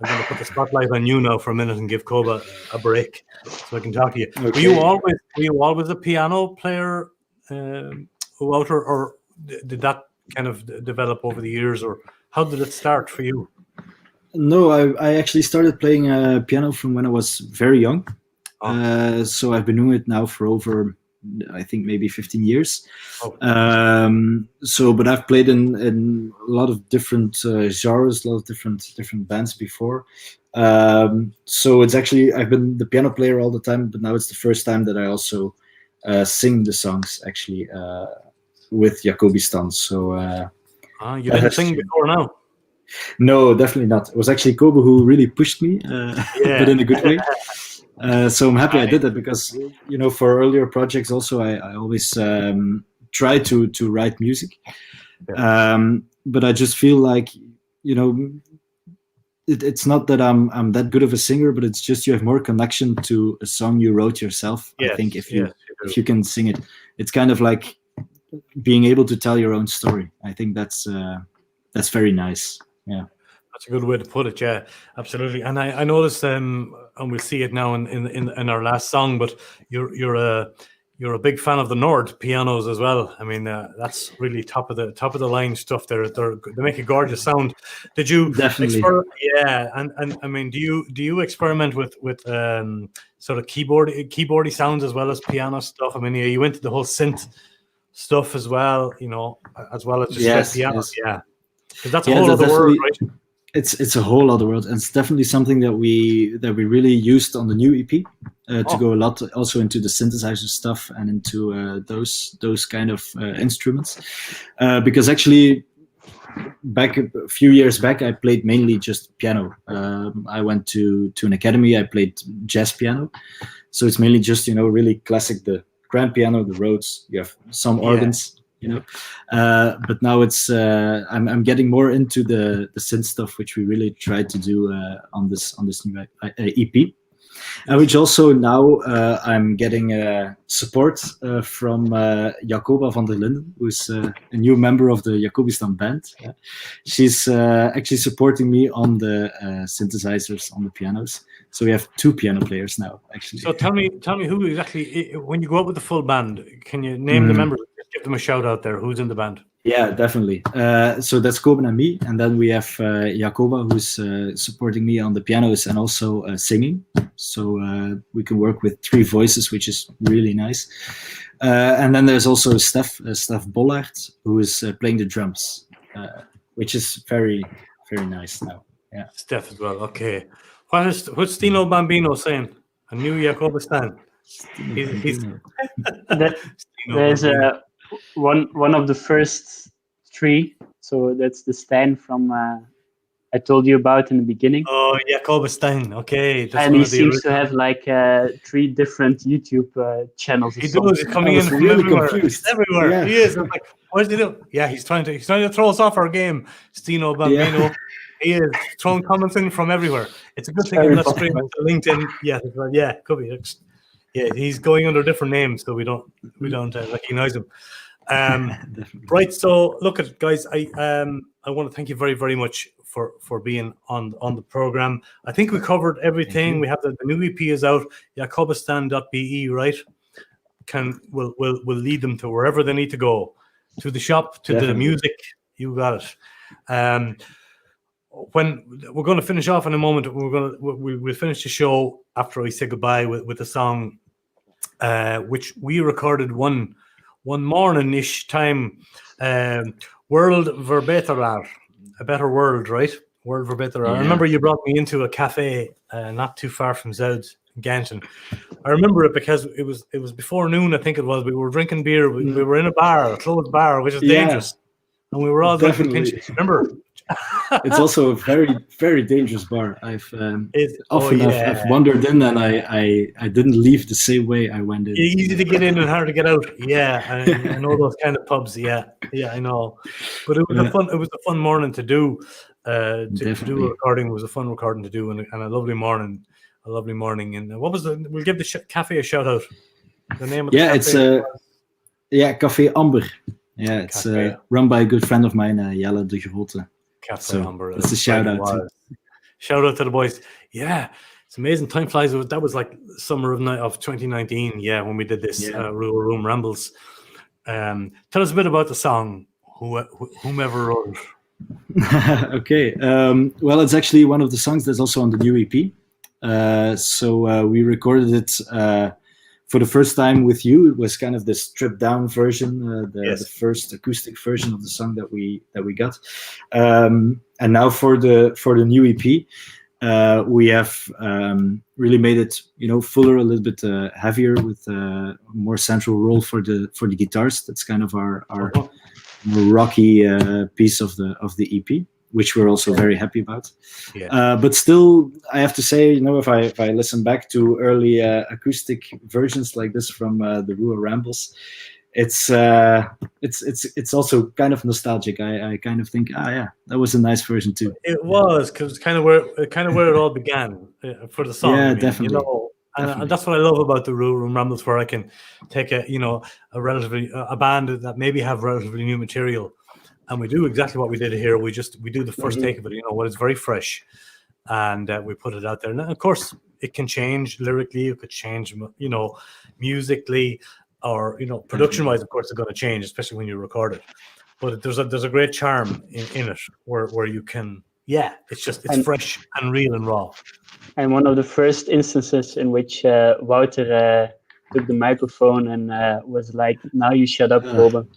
I'm going to put the spotlight on you now for a minute and give Koba a break so I can talk to you. Okay. Were you always a piano player, Walter, or did that kind of develop over the years, or how did it start for you? No, I actually started playing piano from when I was very young. Oh. So I've been doing it now for over, I think, maybe 15 years. Oh. But I've played in a lot of different genres, a lot of different bands before. So it's actually, I've been the piano player all the time, but now it's the first time that I also sing the songs actually with Jakobistan. So You didn't sing before now? No, definitely not. It was actually Kobe who really pushed me, but in a good way. So I'm happy I did that because, for earlier projects also, I always try to write music. But I just feel like, it's not that I'm that good of a singer, but it's just you have more connection to a song you wrote yourself. Yes, I think if you can sing it, it's kind of like being able to tell your own story. I think that's very nice. Yeah. That's a good way to put it. Yeah, absolutely. And I noticed, and we'll see it now in our last song, but you're a big fan of the Nord pianos as well. I mean, that's really top of the line stuff. They make a gorgeous sound. Did you definitely? And I mean, do you experiment with sort of keyboardy sounds as well as piano stuff? I mean, you into the whole synth stuff as well, as well as just piano. Yes. Yeah, because that's a whole other world, right? It's a whole other world, and it's definitely something that we really used on the new EP to go a lot also into the synthesizer stuff and into those kind of instruments. Because actually, back a few years back, I played mainly just piano. I went to an academy. I played jazz piano, so it's mainly just really classic, the grand piano, the Rhodes. You have some organs, you know. But now it's I'm getting more into the synth stuff, which we really tried to do on this new EP. Which also now I'm getting support from Jacoba van der Linden, who's a new member of the Jakobistan band. She's actually supporting me on the synthesizers, on the pianos. So we have 2 piano players now, actually. So tell me who exactly, when you go out with the full band, can you name the members? Give them a shout out there. Who's in the band? Yeah, definitely. So that's Koben and me, and then we have Jacoba, who's supporting me on the pianos and also singing. So we can work with 3 voices, which is really nice. And then there's also Steph Bollard, who is playing the drums, which is very, very nice now. Yeah, Steph as well. Okay. What's Stino Bambino saying? A new Jakobistan. There's one of the first 3. So that's the stand from I told you about in the beginning. Oh, Jakobistan. Okay. And he seems to have like 3 different YouTube channels. He does. He's coming in from really everywhere. confused. Everywhere. Yeah. He is. I'm like, what did he do? Yeah, he's trying to throw us off our game. Stino Bambino. Yeah. He is throwing comments in from everywhere. It's a good thing I'm not streaming to LinkedIn. Yeah, could be. Yeah, he's going under different names, so we don't recognize him. Right. So look at guys. I want to thank you very, very much for being on the program. I think we covered everything. We have the new EP is out. Jakobistan.be, right? We'll lead them to wherever they need to go, to the shop, to the music. You got it. When we're going to finish off in a moment, we'll finish the show after I say goodbye with a song, which we recorded one morning-ish time. World Verbeteraar, a better world, right? World Verbeteraar. I remember you brought me into a cafe not too far from Zoud, Ganton. I remember it because it was before noon, I think it was. We were drinking beer. We were in a closed bar, which is dangerous, and we were all drinking pinches. Remember? It's also a very, very dangerous bar. I've wandered in, and I didn't leave the same way I went in. Easy to get in and hard to get out. Yeah, I know those kind of pubs. Yeah, I know. But it was a fun morning to do. To do a recording. It was a fun recording to do, and a lovely morning. And what was we'll give the cafe a shout out. The name of the cafe. It's Café Amber. Yeah, it's run by a good friend of mine, Jelle de Grote. Cafe Amber. It's a shout out. Shout out to the boys. Yeah, it's amazing. Time flies. That was like summer of 2019. Yeah, when we did this Rural Room Rambles. Tell us a bit about the song. Whomever wrote it. Okay. Well, it's actually one of the songs that's also on the new EP. So we recorded it for the first time with you. It was kind of the stripped down version, the first acoustic version of the song that we got. And now for the new EP, we have really made it, fuller, a little bit heavier, with a more central role for the guitars. That's kind of our more rocky piece of the EP, which we're also very happy about. But still, I have to say, if I listen back to early acoustic versions like this from the RWR Rambles, it's also kind of nostalgic. I kind of think, that was a nice version too. It was, because it's kind of where it all began for the song. Yeah, definitely. And that's what I love about the RWR Rambles, where I can take a band that maybe have relatively new material. And we do exactly what we did here. We do the first take of it, when it's very fresh, and we put it out there. And of course, it can change lyrically. It could change, musically, or production-wise. Of course, it's going to change, especially when you record it. But there's a great charm in it where you can, it's fresh and real and raw. And one of the first instances in which Wouter took the microphone and was like, "Now you shut up, Boba."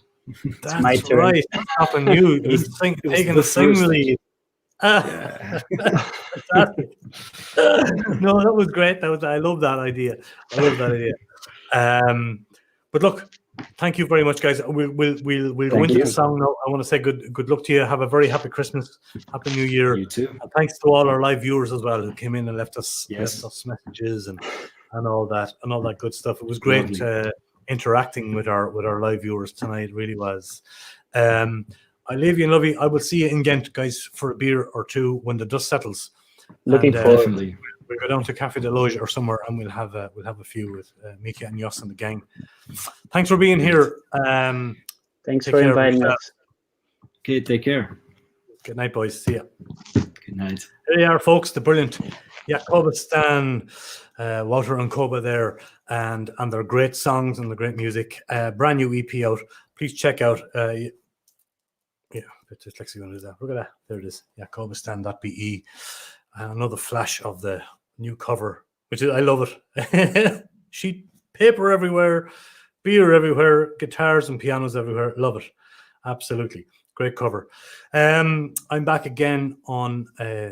That's my turn. Right. Stopping you. Taking the sing lead. No, that was great. I love that idea. But look, thank you very much, guys. We'll go into the song now. I want to say good luck to you. Have a very happy Christmas, happy New Year. You too. And thanks to all our live viewers as well who came in and left us messages and all that good stuff. It was great interacting with our live viewers tonight. It really was. I leave you and love you. I will see you in Ghent, guys, for a beer or two when the dust settles. Looking And, forward. Definitely. We'll go down to Café de Loge or somewhere, and we'll have a few with Mika and Jos and the gang. Thanks for being here. Thanks take for care of inviting yourself. us. Okay, take care. Good night, boys. See ya. Good night. There they are, folks. The brilliant Jakobistan, Wouter and Koba there, and their great songs and the great music. Brand new EP out. Please check out. Yeah, it's dyslexic going to do that. Look at that. There it is. Jakobistan.be. Another flash of the new cover, which is, I love it. Sheet paper everywhere, beer everywhere, guitars and pianos everywhere. Love it. Absolutely. Great cover. I'm back again on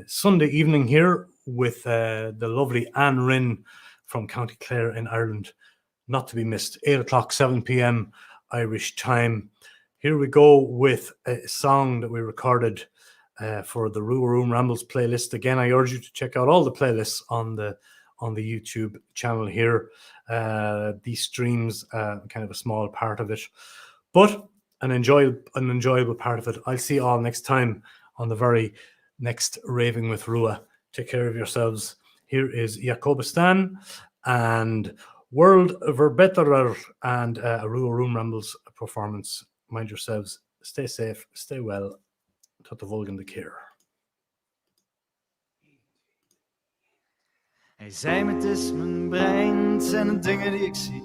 Sunday evening here with the lovely Anne Rynn from County Clare in Ireland. Not to be missed. 8 o'clock, 7 p.m. Irish time. Here we go with a song that we recorded for the RWR Room Rambles playlist. Again, I urge you to check out all the playlists on the YouTube channel here. These streams, kind of a small part of it, but an enjoyable part of it. I'll see you all next time on the very next Raving with Rua. Take care of yourselves. Here is Jakobistan and World Verbetterer and a RWR Room Rambles performance. Mind yourselves. Stay safe. Stay well. Tot de volgende keer. Hij zei me, het is mijn brein, het zijn de dingen die ik zie.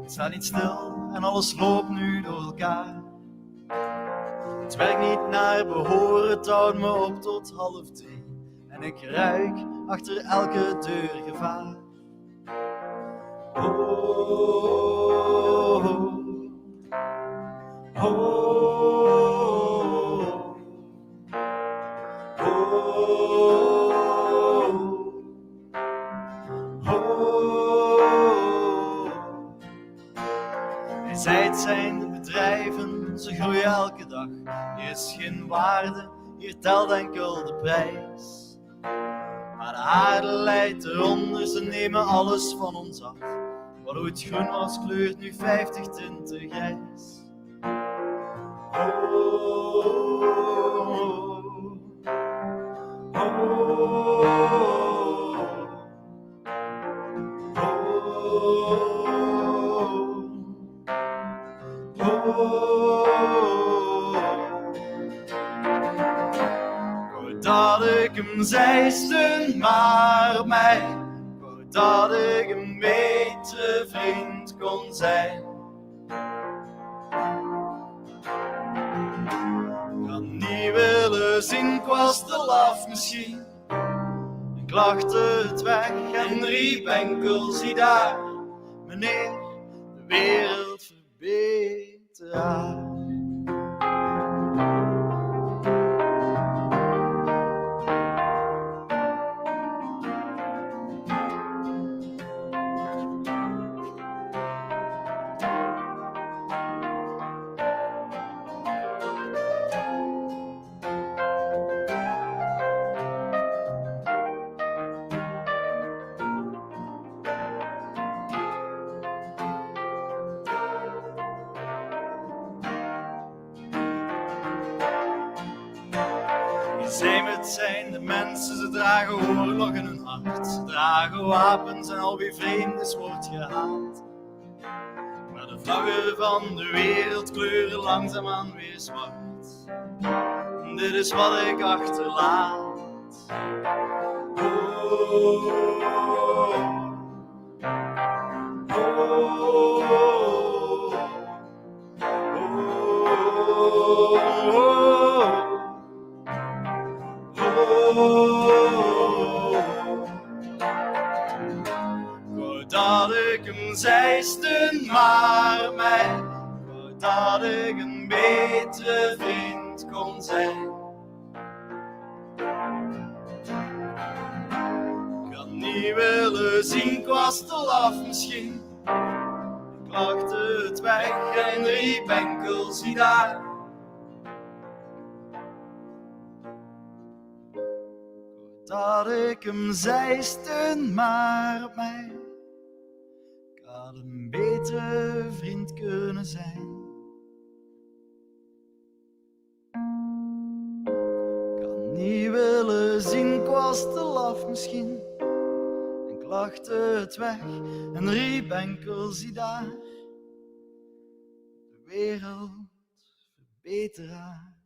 Het staat niet stil en alles loopt nu door elkaar. Het werkt niet naar behoren, het houdt me op tot 2:30. En ik ruik achter elke deur gevaar. Oh, oh, oh, oh, oh. Hij zei, het zijn de bedrijven, ze groeien elke dag. Hier is geen waarde, hier telt enkel de prijs. Maar de aarde leidt eronder, ze nemen alles van ons af. Wat ooit groen was, kleurt nu 50 tinten grijs. Oh, oh, oh, wou dat ik hem zeisten, maar mij. Wou dat ik een betere vriend kon zijn. Kan niet willen zien, ik was te laf misschien. Ik lachte het weg en riep enkel, zie daar, meneer, de wereldverbeteraar. Het zijn de mensen, ze dragen oorlog in hun hart. Ze dragen wapens en al wie vreemd is wordt gehaald. Maar de vlaggen van de wereld kleuren langzaamaan weer zwart. Dit is wat ik achterlaat. Oh, oh, oh, wou dat ik hem zeisten, maar mij. Wou dat ik een betere vriend kon zijn. Ik had niet willen zien, ik was te laf misschien. Ik lachte het weg en riep enkel, zie daar. Dat ik hem zeisten, maar mij. Ik had een betere vriend kunnen zijn. Ik had niet willen zien, ik was te laf misschien. En ik lachte het weg en riep enkel zie daar. De wereld verbeteraar.